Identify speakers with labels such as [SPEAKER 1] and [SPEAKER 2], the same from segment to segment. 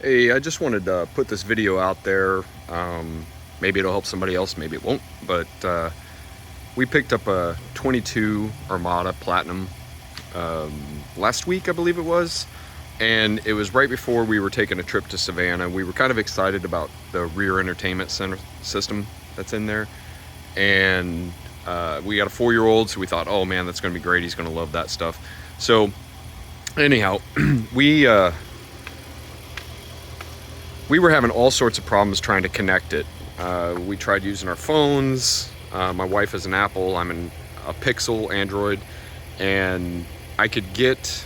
[SPEAKER 1] Hey, I just wanted to put this video out there. Maybe it'll help somebody else, maybe it won't, but we picked up a 22 Armada Platinum last week, I believe it was, and it was right before we were taking a trip to Savannah. We were kind of excited about the rear entertainment center system that's in there, and we got a 4-year-old, so we thought, oh man, that's going to be great, he's going to love that stuff. So anyhow, we were having all sorts of problems trying to connect it. We tried using our phones. My wife is an Apple, I'm a Pixel Android, and I could get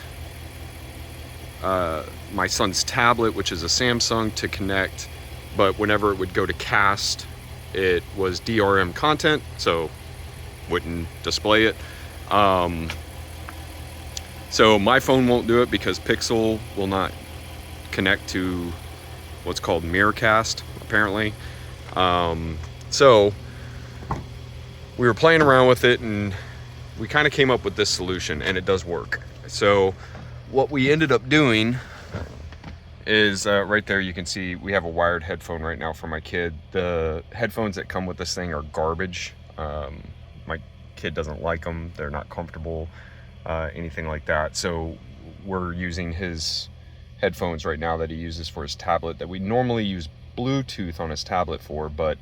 [SPEAKER 1] my son's tablet, which is a Samsung, to connect, but whenever it would go to cast, it was DRM content, so wouldn't display it. So my phone won't do it because Pixel will not connect to what's called Mirrorcast, apparently. So we were playing around with it, and we kind of came up with this solution, and it does work. So what we ended up doing is right there you can see we have a wired headphone right now for my kid. The headphones that come with this thing are garbage. My kid doesn't like them, they're not comfortable, anything like that. So we're using his headphones right now that he uses for his tablet, that we normally use Bluetooth on his tablet for, but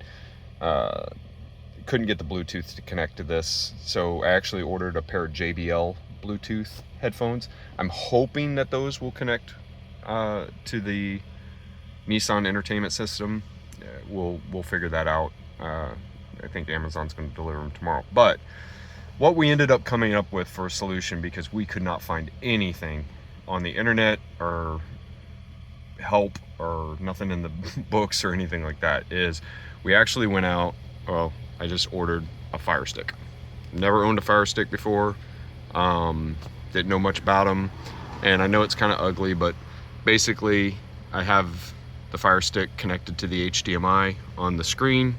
[SPEAKER 1] couldn't get the Bluetooth to connect to this. So I actually ordered a pair of JBL Bluetooth headphones. I'm hoping that those will connect to the Nissan entertainment system. We'll figure that out. I think Amazon's going to deliver them tomorrow. But what we ended up coming up with for a solution, because we could not find anything on the internet or help or nothing in the books or anything like that, is we actually went out. Well, I just ordered a Fire Stick. Never owned a Fire Stick before, didn't know much about them, and I know it's kind of ugly, but basically I have the Fire Stick connected to the HDMI on the screen,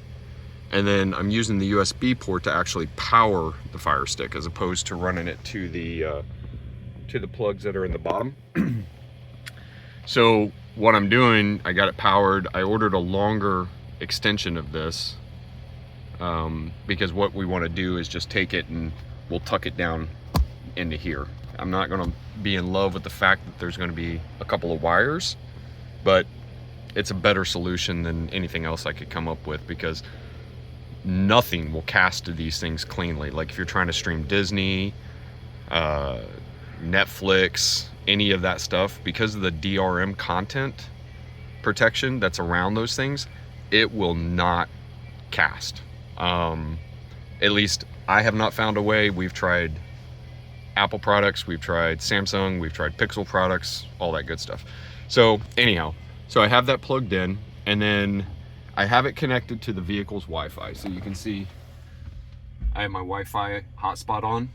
[SPEAKER 1] and then I'm using the USB port to actually power the Fire Stick, as opposed to running it to the plugs that are in the bottom. So what I'm doing, I got it powered. I ordered a longer extension of this, because what we want to do is just take it and we'll tuck it down into here. I'm not going to be in love with the fact that there's going to be a couple of wires, but it's a better solution than anything else I could come up with, because nothing will cast to these things cleanly. Like if you're trying to stream Disney, Netflix, any of that stuff, because of the DRM content protection that's around those things, it will not cast. At least I have not found a way. We've tried Apple products, we've tried Samsung, we've tried Pixel products, all that good stuff. So anyhow, so I have that plugged in, and then I have it connected to the vehicle's Wi-Fi. So you can see I have my Wi-Fi hotspot on.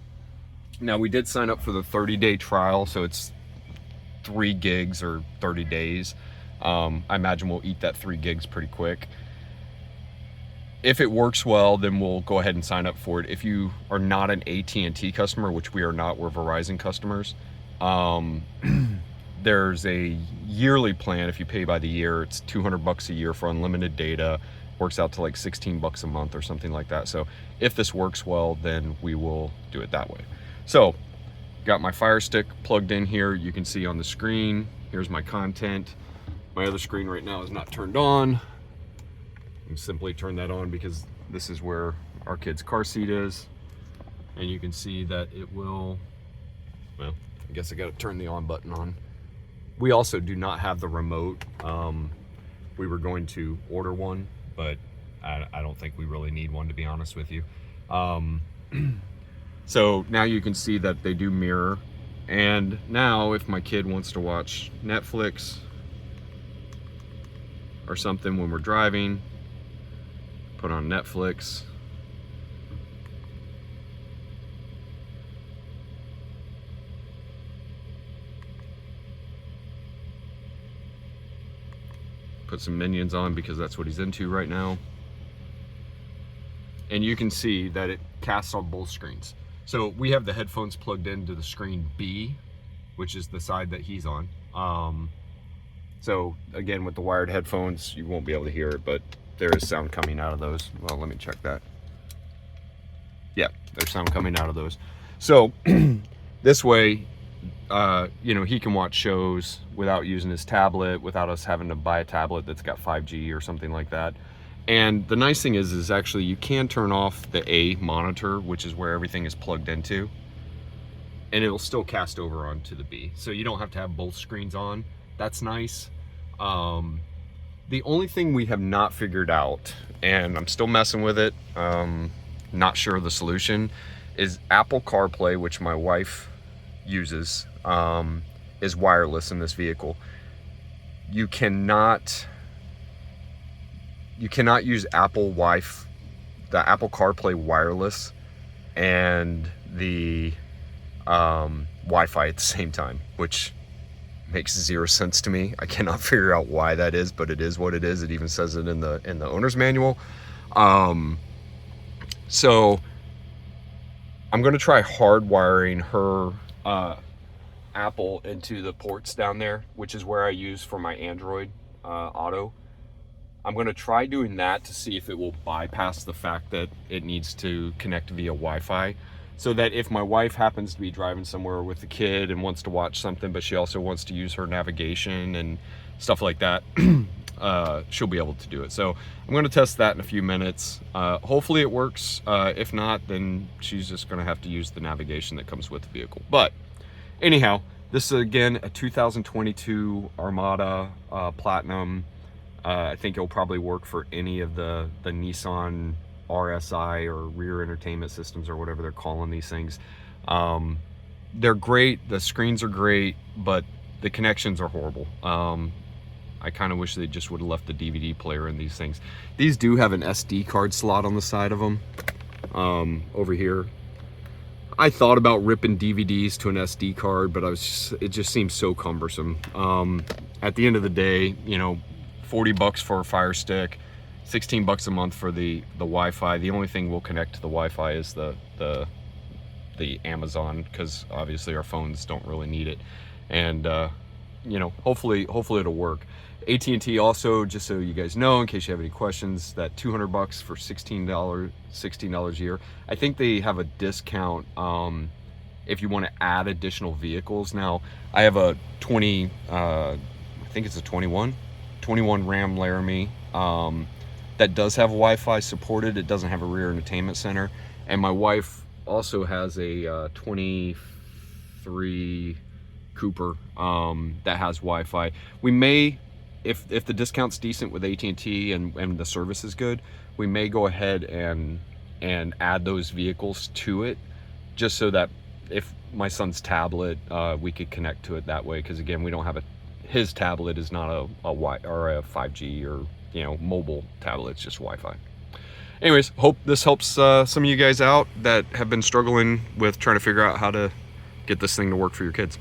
[SPEAKER 1] Now, we did sign up for the 30-day trial, so it's 3 gigs or 30 days. I imagine we'll eat that 3 gigs pretty quick. If it works well, then we'll go ahead and sign up for it. If you are not an AT&T customer, which we are not, we're Verizon customers, there's a yearly plan. If you pay by the year, it's $200 a year for unlimited data. Works out to like $16 a month or something like that. So if this works well, then we will do it that way. So got my Fire Stick plugged in here. You can see on the screen, here's my content. My other screen right now is not turned on. I'm simply turn that on because this is where our kid's car seat is. And you can see that it will, well, I guess I got to turn the on button on. We also do not have the remote. We were going to order one, but I don't think we really need one, to be honest with you. So now you can see that they do mirror. And now if my kid wants to watch Netflix or something when we're driving, put on Netflix. Put some Minions on because that's what he's into right now. And you can see that it casts on both screens. So we have the headphones plugged into the screen B, which is the side that he's on. So again, with the wired headphones, you won't be able to hear it, but there is sound coming out of those. Well, let me check that. Yeah, there's sound coming out of those. So this way, you know, he can watch shows without using his tablet, without us having to buy a tablet that's got 5G or something like that. And the nice thing is actually you can turn off the A monitor, which is where everything is plugged into, and it'll still cast over onto the B. So you don't have to have both screens on. That's nice. The only thing we have not figured out, and I'm still messing with it, not sure of the solution, is Apple CarPlay, which my wife uses, is wireless in this vehicle. You cannot use Apple Wi-Fi, the Apple CarPlay wireless, and the Wi-Fi at the same time, which makes zero sense to me. I cannot figure out why that is, but it is what it is. It even says it in the owner's manual. So I'm going to try hardwiring her Apple into the ports down there, which is where I use for my Android Auto. I'm going to try doing that to see if it will bypass the fact that it needs to connect via Wi-Fi, so that if my wife happens to be driving somewhere with the kid and wants to watch something, but she also wants to use her navigation and stuff like that, she'll be able to do it. So I'm going to test that in a few minutes. Hopefully it works. If not, then she's just going to have to use the navigation that comes with the vehicle. But anyhow, this is again a 2022 Armada Platinum. I think it'll probably work for any of the Nissan RSI or rear entertainment systems or whatever they're calling these things. They're great, the screens are great, but the connections are horrible. I kind of wish they just would have left the DVD player in these things. These do have an SD card slot on the side of them. Over here, I thought about ripping DVDs to an SD card, but it just seems so cumbersome. At the end of the day, you know, 40 bucks for a Fire Stick, 16 bucks a month for the Wi-Fi. The only thing we'll connect to the Wi-Fi is the Amazon, because obviously our phones don't really need it. And you know, hopefully it'll work. AT&T also, just so you guys know, in case you have any questions, that 200 bucks for $16 a year. I think they have a discount if you want to add additional vehicles. Now, I have a I think it's a 21 Ram Laramie that does have Wi-Fi supported. It doesn't have a rear entertainment center. And my wife also has a 23 Cooper that has Wi-Fi. We may, if the discount's decent with AT&T and the service is good, we may go ahead and add those vehicles to it, just so that if my son's tablet, we could connect to it that way. Because again, we don't have his tablet is not a 5G or, you know, mobile tablet. It's just Wi-Fi. Anyways, hope this helps some of you guys out that have been struggling with trying to figure out how to get this thing to work for your kids.